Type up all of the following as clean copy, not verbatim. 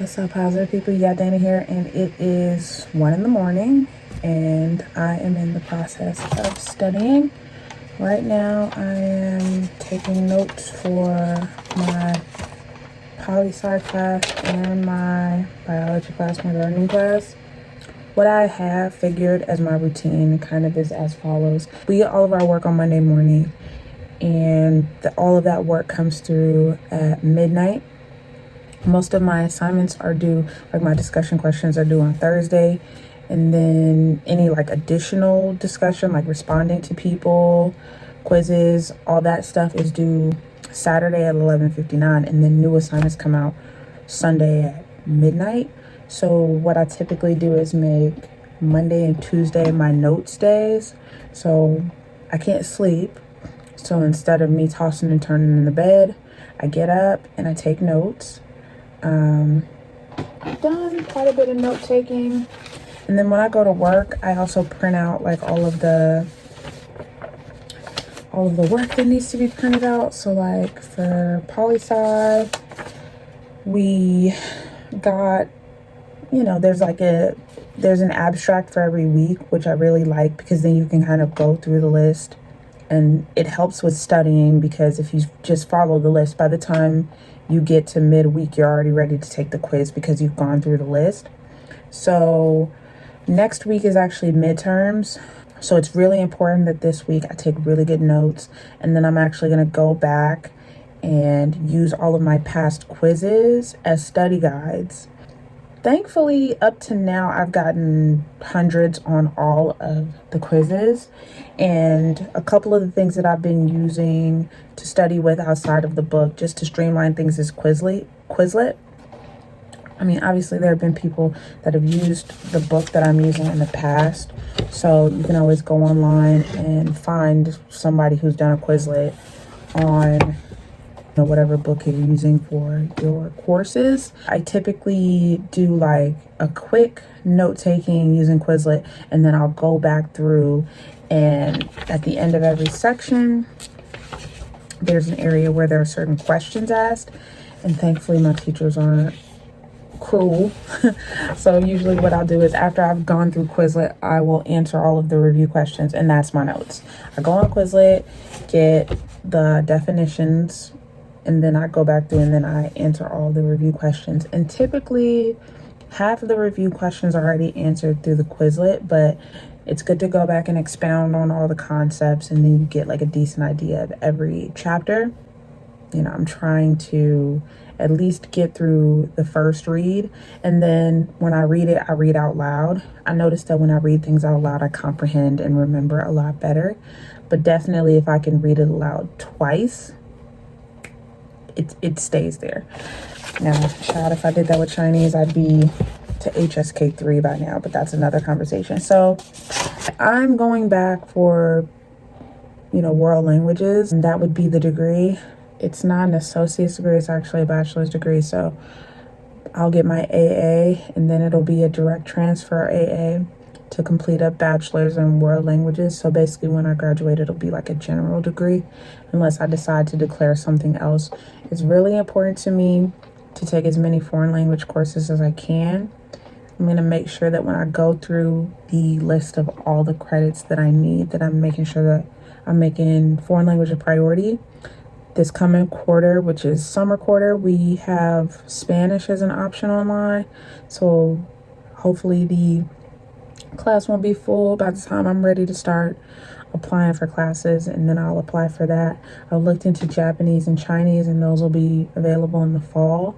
What's up, positive people? You got Dana here, and it is 1 in the morning, and I am in the process of studying. Right now, I am taking notes for my poli-sci class and my biology class, my gardening class. What I have figured as my routine kind of is as follows. We get all of our work on Monday morning, and all of that work comes through at midnight. Most of my assignments are due, like my discussion questions are due on Thursday. And then any like additional discussion, like responding to people, quizzes, all that stuff is due Saturday at 11:59. And then new assignments come out Sunday at midnight. So what I typically do is make Monday and Tuesday my notes days. So I can't sleep. So instead of me tossing and turning in the bed, I get up and I take notes. I've done quite a bit of note taking, and then when I go to work, I also print out like all of the work that needs to be printed out. So like for poli-sci, we got, there's an abstract for every week, which I really like because then you can kind of go through the list, and it helps with studying because if you just follow the list, by the time you get to midweek, you're already ready to take the quiz because you've gone through the list. So next week is actually midterms. So it's really important that this week I take really good notes, and then I'm actually going to go back and use all of my past quizzes as study guides. Thankfully, up to now, I've gotten hundreds on all of the quizzes, and a couple of the things that I've been using to study with outside of the book just to streamline things is Quizlet. I mean, obviously, there have been people that have used the book that I'm using in the past, so you can always go online and find somebody who's done a Quizlet on whatever book you're using for your courses. I typically do like a quick note taking using Quizlet, and then I'll go back through, and at the end of every section there's an area where there are certain questions asked, and thankfully my teachers aren't cruel. So usually what I'll do is after I've gone through Quizlet, I will answer all of the review questions, and that's my notes. I go on Quizlet, get the definitions, and then I go back through and then I answer all the review questions. And typically half of the review questions are already answered through the Quizlet, but it's good to go back and expound on all the concepts, and then you get like a decent idea of every chapter. I'm trying to at least get through the first read, and then when I read it, I read out loud. I noticed that when I read things out loud, I comprehend and remember a lot better. But definitely if I can read it aloud twice, it stays there. Now, child, if I did that with Chinese, I'd be to HSK3 by now, but that's another conversation. So I'm going back for, world languages, and that would be the degree. It's not an associate's degree, it's actually a bachelor's degree. So I'll get my AA, and then it'll be a direct transfer AA to complete a bachelor's in world languages. So basically when I graduate, it'll be like a general degree unless I decide to declare something else. It's really important to me to take as many foreign language courses as I can. I'm going to make sure that when I go through the list of all the credits that I need, that I'm making sure that I'm making foreign language a priority. This coming quarter, which is summer quarter, we have Spanish as an option online. So hopefully the class won't be full by the time I'm ready to start applying for classes, and then I'll apply for that. I looked into Japanese and Chinese, and those will be available in the fall.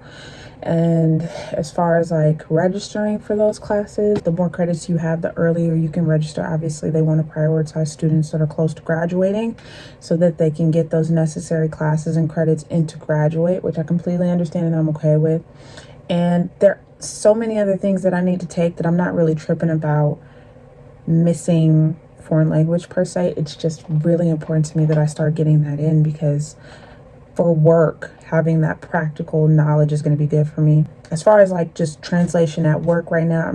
And as far as like registering for those classes, the more credits you have, the earlier you can register. Obviously, they want to prioritize students that are close to graduating so that they can get those necessary classes and credits into graduate, which I completely understand and I'm okay with. And there are so many other things that I need to take that I'm not really tripping about missing foreign language per se. It's just really important to me that I start getting that in, because for work, having that practical knowledge is going to be good for me. As far as like just translation at work right now,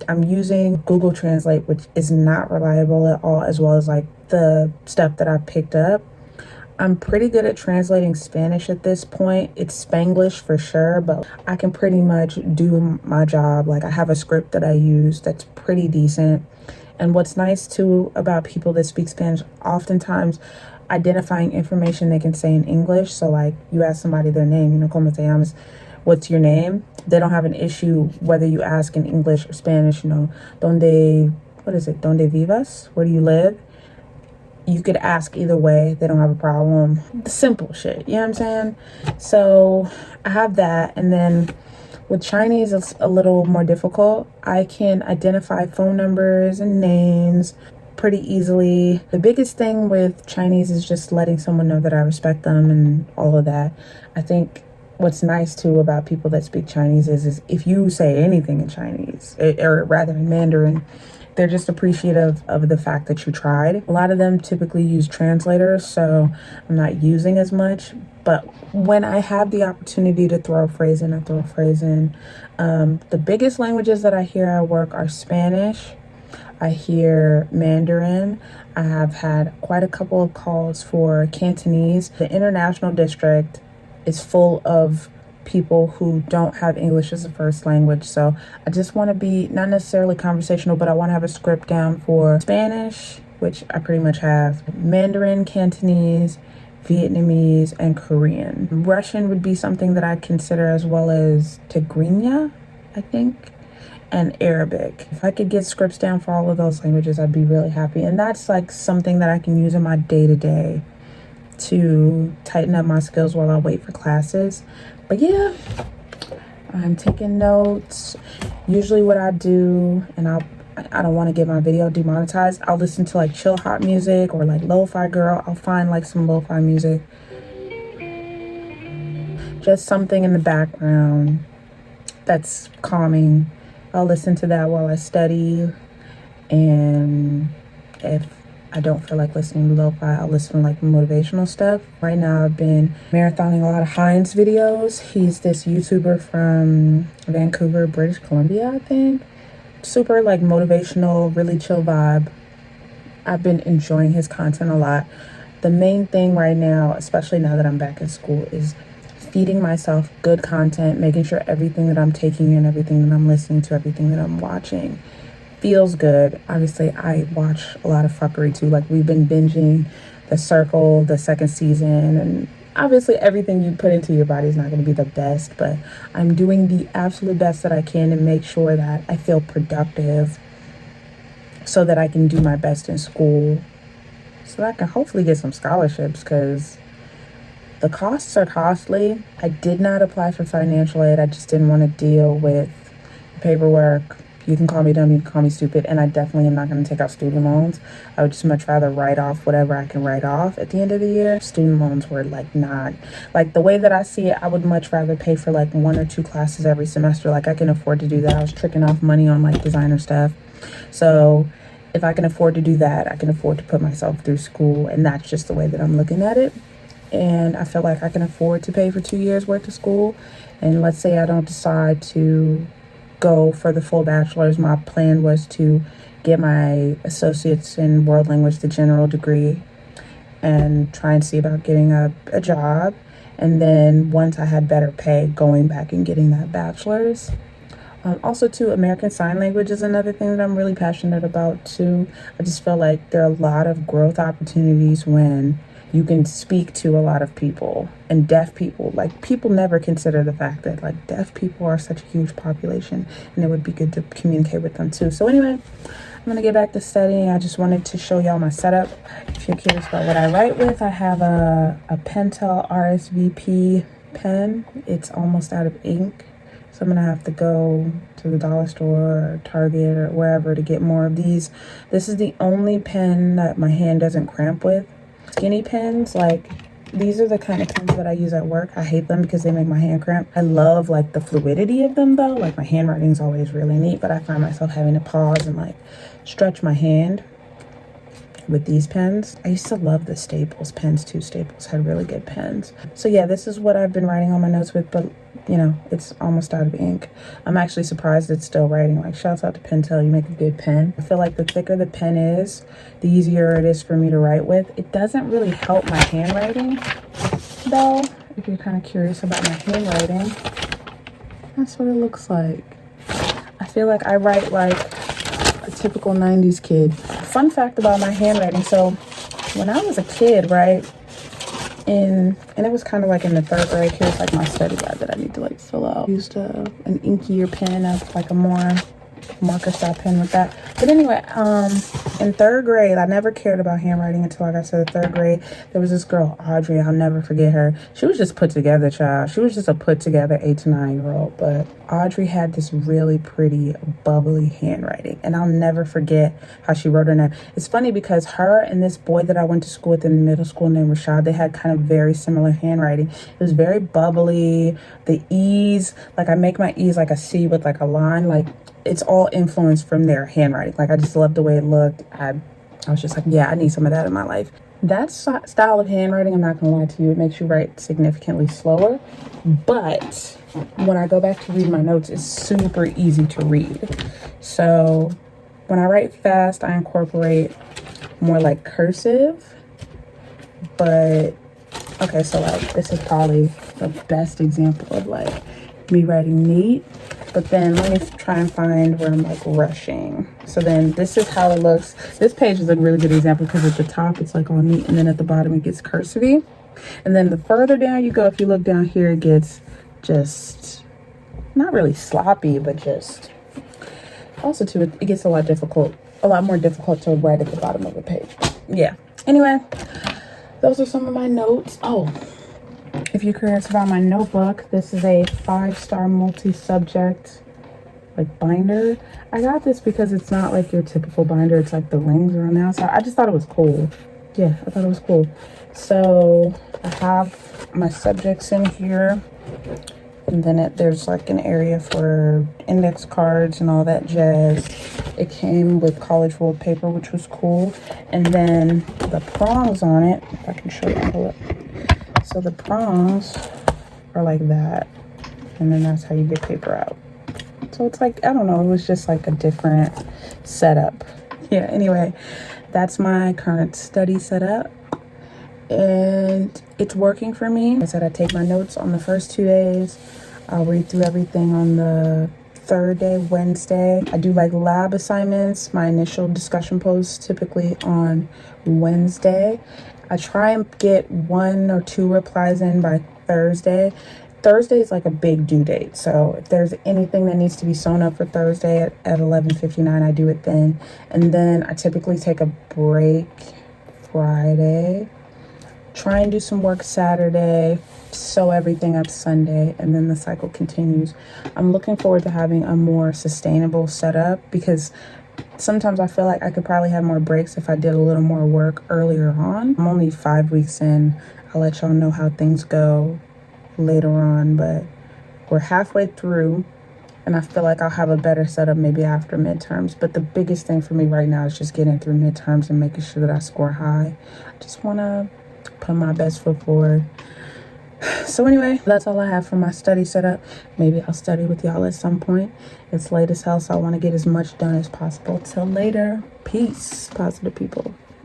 I'm using Google Translate, which is not reliable at all, as well as like the stuff that I picked up. I'm pretty good at translating Spanish at this point. It's Spanglish for sure, but I can pretty much do my job. Like, I have a script that I use that's pretty decent. And what's nice too about people that speak Spanish, oftentimes identifying information they can say in English. So like, you ask somebody their name, you know, como te llamas, what's your name? They don't have an issue whether you ask in English or Spanish, you know, donde vivas? Where do you live? You could ask either way. They don't have a problem. The simple shit, you know what I'm saying? So I have that. And then with Chinese, it's a little more difficult. I can identify phone numbers and names pretty easily. The biggest thing with Chinese is just letting someone know that I respect them and all of that. I think what's nice too about people that speak Chinese is if you say anything in Chinese, or rather in Mandarin, they're just appreciative of the fact that you tried. A lot of them typically use translators, so I'm not using as much. But when I have the opportunity to throw a phrase in, I throw a phrase in. The biggest languages that I hear at work are Spanish. I hear Mandarin. I have had quite a couple of calls for Cantonese. The international district is full of people who don't have English as a first language. So I just want to be not necessarily conversational, but I want to have a script down for Spanish, which I pretty much have, Mandarin, Cantonese, Vietnamese, and Korean. Russian would be something that I consider, as well as Tigrinya, I think, and Arabic. If I could get scripts down for all of those languages, I'd be really happy. And that's like something that I can use in my day-to-day to tighten up my skills while I wait for classes. But yeah, I'm taking notes. Usually what I do, and I don't want to get my video demonetized, I'll listen to like chill hop music or like lo-fi girl. I'll find like some lo-fi music, just something in the background that's calming. I'll listen to that while I study. And if I don't feel like listening to lo-fi, I'll listen to like motivational stuff. Right now I've been marathoning a lot of Heinz videos. He's this YouTuber from Vancouver, British Columbia, I think. Super like motivational, really chill vibe. I've been enjoying his content a lot. The main thing right now, especially now that I'm back in school, is feeding myself good content, making sure everything that I'm taking in, everything that I'm listening to, everything that I'm watching feels good. Obviously, I watch a lot of fuckery too. Like, we've been binging The Circle, the second season, and obviously everything you put into your body is not going to be the best, but I'm doing the absolute best that I can to make sure that I feel productive so that I can do my best in school, so that I can hopefully get some scholarships, because the costs are costly. I did not apply for financial aid. I just didn't want to deal with paperwork. You can call me dumb, you can call me stupid, and I definitely am not going to take out student loans. I would just much rather write off whatever I can write off at the end of the year. Student loans were like not, like the way that I see it, I would much rather pay for like 1 or 2 classes every semester. Like, I can afford to do that. I was tricking off money on like designer stuff. So if I can afford to do that, I can afford to put myself through school, and that's just the way that I'm looking at it. And I feel like I can afford to pay for 2 years worth of school. And let's say I don't decide to go for the full bachelor's. My plan was to get my associates in world language, the general degree, and try and see about getting a job. And then once I had better pay, going back and getting that bachelor's. Also too, American Sign Language is another thing that I'm really passionate about too. I just feel like there are a lot of growth opportunities when you can speak to a lot of people, and deaf people. Like, people never consider the fact that like deaf people are such a huge population, and it would be good to communicate with them too. So anyway, I'm gonna get back to studying. I just wanted to show y'all my setup. If you're curious about what I write with, I have a Pentel RSVP pen. It's almost out of ink, so I'm gonna have to go to the dollar store or Target or wherever to get more of these. This is the only pen that my hand doesn't cramp with. Skinny pens, like, these are the kind of pens that I use at work. I hate them because they make my hand cramp. I love like the fluidity of them though. Like, my handwriting is always really neat, but I find myself having to pause and like stretch my hand. with these pens. I used to love the Staples pens too. Staples had really good pens. So yeah, this is what I've been writing on my notes with, but you know, it's almost out of ink. I'm actually surprised it's still writing. Like, shouts out to Pentel, you make a good pen. I feel like the thicker the pen is, the easier it is for me to write with. It doesn't really help my handwriting though. If you're kind of curious about my handwriting, that's what it looks like. I feel like I write like a typical 90s kid. Fun fact about my handwriting. So when I was a kid, right, and it was kind of like in the 3rd grade, here's like my study guide that I need to like fill out. I used an inkier pen, like a more marker style pen with that. But anyway, in 3rd grade, I never cared about handwriting until I got to the 3rd grade. There was this girl, Audrey, I'll never forget her. She was just put together, child. She was just a put together 8 to 9-year-old. But Audrey had this really pretty, bubbly handwriting, and I'll never forget how she wrote her name. It's funny because her and this boy that I went to school with in middle school named Rashad, they had kind of very similar handwriting. It was very bubbly. The E's, like I make my E's like a C with like a line, like it's all influenced from their handwriting. Like I just loved the way it looked. I was just like, yeah, I need some of that in my life. That style of handwriting, I'm not gonna lie to you, it makes you write significantly slower. But when I go back to read my notes, it's super easy to read. So when I write fast, I incorporate more like cursive. But okay, so like this is probably the best example of like me writing neat. But then let me try and find where I'm like rushing. So then this is how it looks. This page is a really good example because at the top it's like all neat, and then at the bottom it gets cursive-y. And then the further down you go, if you look down here, it gets just not really sloppy, but just also too, it gets a lot more difficult to write at the bottom of a page. Yeah. Anyway, those are some of my notes. Oh, if you're curious about my notebook, this is a 5-star multi-subject like binder. I got this because it's not like your typical binder. It's like the rings are on the outside. I just thought it was cool. Yeah, I thought it was cool. So I have my subjects in here, and then there's like an area for index cards and all that jazz. It came with college rolled paper, which was cool. And then the prongs on it, if I can show you, hold up. So the prongs are like that, and then that's how you get paper out. So it's like, I don't know, it was just like a different setup. Yeah, anyway, that's my current study setup, and it's working for me. I said I take my notes on the first 2 days. I'll read through everything on the 3rd day, Wednesday. I do like lab assignments, my initial discussion posts typically on Wednesday. I try and get 1 or 2 replies in by Thursday. Thursday is like a big due date. So if there's anything that needs to be sewn up for Thursday at 11:59, I do it then. And then I typically take a break Friday, try and do some work Saturday, sew everything up Sunday, and then the cycle continues. I'm looking forward to having a more sustainable setup because sometimes I feel like I could probably have more breaks if I did a little more work earlier on. I'm only 5 weeks in. I'll let y'all know how things go later on, but we're halfway through, and I feel like I'll have a better setup maybe after midterms. But the biggest thing for me right now is just getting through midterms and making sure that I score high. I just want to put my best foot forward. So anyway, that's all I have for my study setup. Maybe I'll study with y'all at some point. It's late as hell, so I want to get as much done as possible. Till later. Peace, positive people.